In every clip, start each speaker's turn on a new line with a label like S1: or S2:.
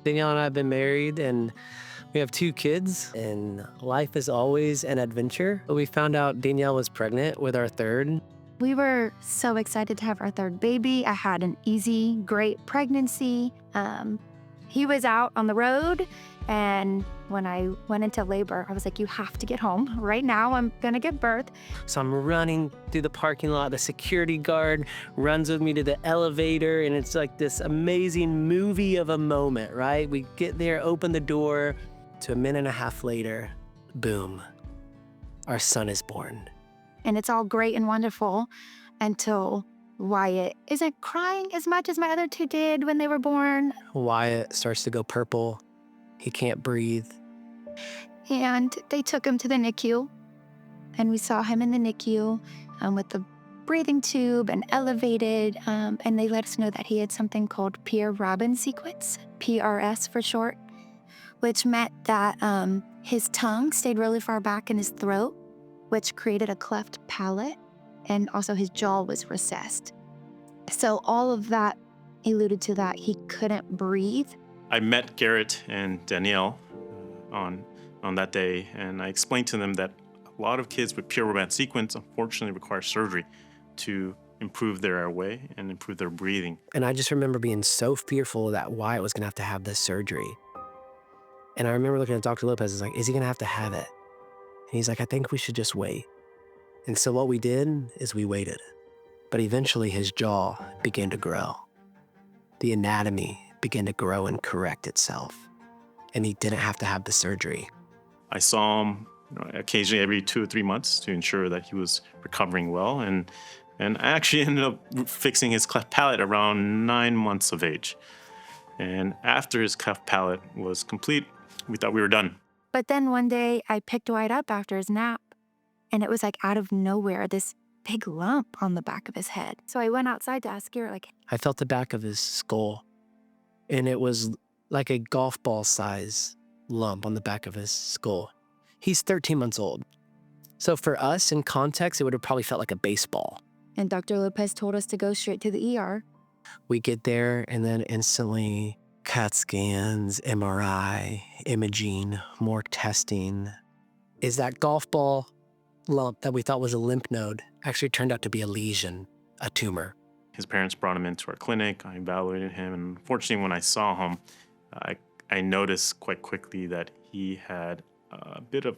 S1: Danielle and I have been married and we have 2 kids, and life is always an adventure. We found out Danielle was pregnant with our third.
S2: We were so excited to have our third baby. I had an easy, great pregnancy. He was out on the road, and when I went into labor, I was like, you have to get home right now. I'm gonna give birth.
S1: So I'm running through the parking lot. The security guard runs with me to the elevator, and it's like this amazing movie of a moment, right? We get there, open the door, to a minute and a half later, boom, our son is born.
S2: And it's all great and wonderful until Wyatt isn't crying as much as my other two did when they were born.
S1: Wyatt starts to go purple. He can't breathe.
S2: And they took him to the NICU. And we saw him in the NICU with the breathing tube and elevated. And they let us know that he had something called Pierre-Robin sequence, PRS for short, which meant that his tongue stayed really far back in his throat, which created a cleft palate, and also his jaw was recessed. So all of that alluded to that he couldn't breathe.
S3: I met Garrett and Danielle on that day, and I explained to them that a lot of kids with Pierre-Robin sequence unfortunately require surgery to improve their airway and improve their breathing.
S1: And I just remember being so fearful that Wyatt was gonna have to have this surgery. And I remember looking at Dr. Lopez, like, is he gonna have to have it? And he's like, I think we should just wait. And so what we did is we waited. But eventually his jaw began to grow. The anatomy began to grow and correct itself. And he didn't have to have the surgery.
S3: I saw him occasionally every 2 or 3 months to ensure that he was recovering well. And I actually ended up fixing his cleft palate around 9 months of age. And after his cleft palate was complete, we thought we were done.
S2: But then one day I picked Wyatt up after his nap, and it was like out of nowhere, this big lump on the back of his head. So I went outside to ask Garrett, like,
S1: I felt the back of his skull, and it was like a golf ball size lump on the back of his skull. He's 13 months old. So for us, in context, it would have probably felt like a baseball.
S2: and Dr. Lopez told us to go straight to the ER.
S1: We get there, and then instantly CAT scans, MRI, imaging, more testing. Is that golf ball lump that we thought was a lymph node actually turned out to be a lesion, a tumor.
S3: His parents brought him into our clinic. I evaluated him, and unfortunately, when I saw him, I noticed quite quickly that he had a bit of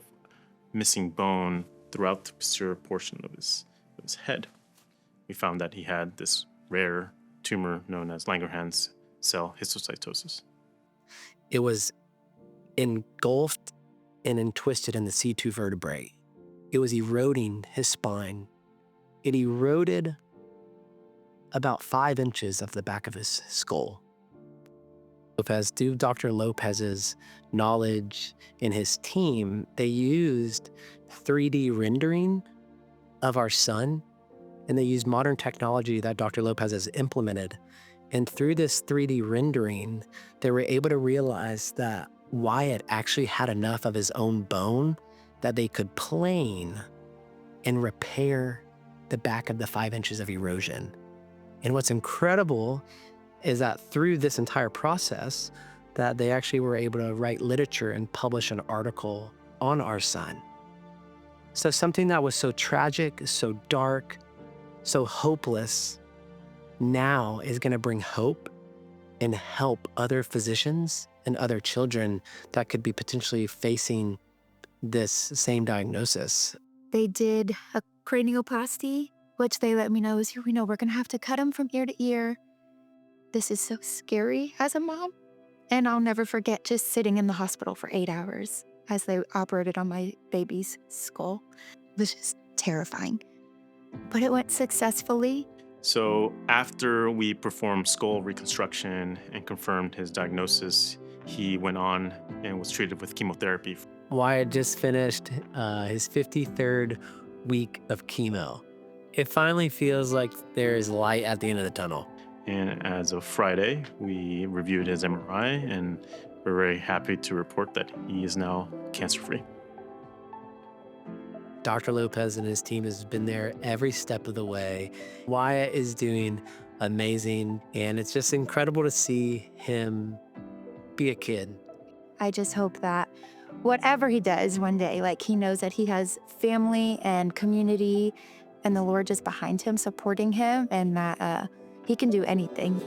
S3: missing bone throughout the posterior portion of his head. We found that he had this rare tumor known as Langerhans cell histiocytosis.
S1: It was engulfed and twisted in the C2 vertebrae. It was eroding his spine. It eroded about 5 inches of the back of his skull. Lopez, due to Dr. Lopez's knowledge and his team, they used 3D rendering of our son, and they used modern technology that Dr. Lopez has implemented. And through this 3D rendering, they were able to realize that Wyatt actually had enough of his own bone that they could plane and repair the back of the 5 inches of erosion. And what's incredible is that through this entire process, that they actually were able to write literature and publish an article on our son. So something that was so tragic, so dark, so hopeless, now is gonna bring hope and help other physicians and other children that could be potentially facing this same diagnosis.
S2: They did a cranioplasty, which they let me know is, we're gonna have to cut him from ear to ear. This is so scary as a mom. And I'll never forget just sitting in the hospital for 8 hours as they operated on my baby's skull. It was just terrifying. But it went successfully.
S3: So after we performed skull reconstruction and confirmed his diagnosis, he went on and was treated with chemotherapy.
S1: Wyatt just finished his 53rd week of chemo. It finally feels like there is light at the end of the tunnel.
S3: And as of Friday, we reviewed his MRI, and we're very happy to report that he is now cancer-free.
S1: Dr. Lopez and his team has been there every step of the way. Wyatt is doing amazing, and it's just incredible to see him Be a kid.
S2: I just hope that whatever he does one day, like he knows that he has family and community and the Lord just behind him, supporting him, and that he can do anything.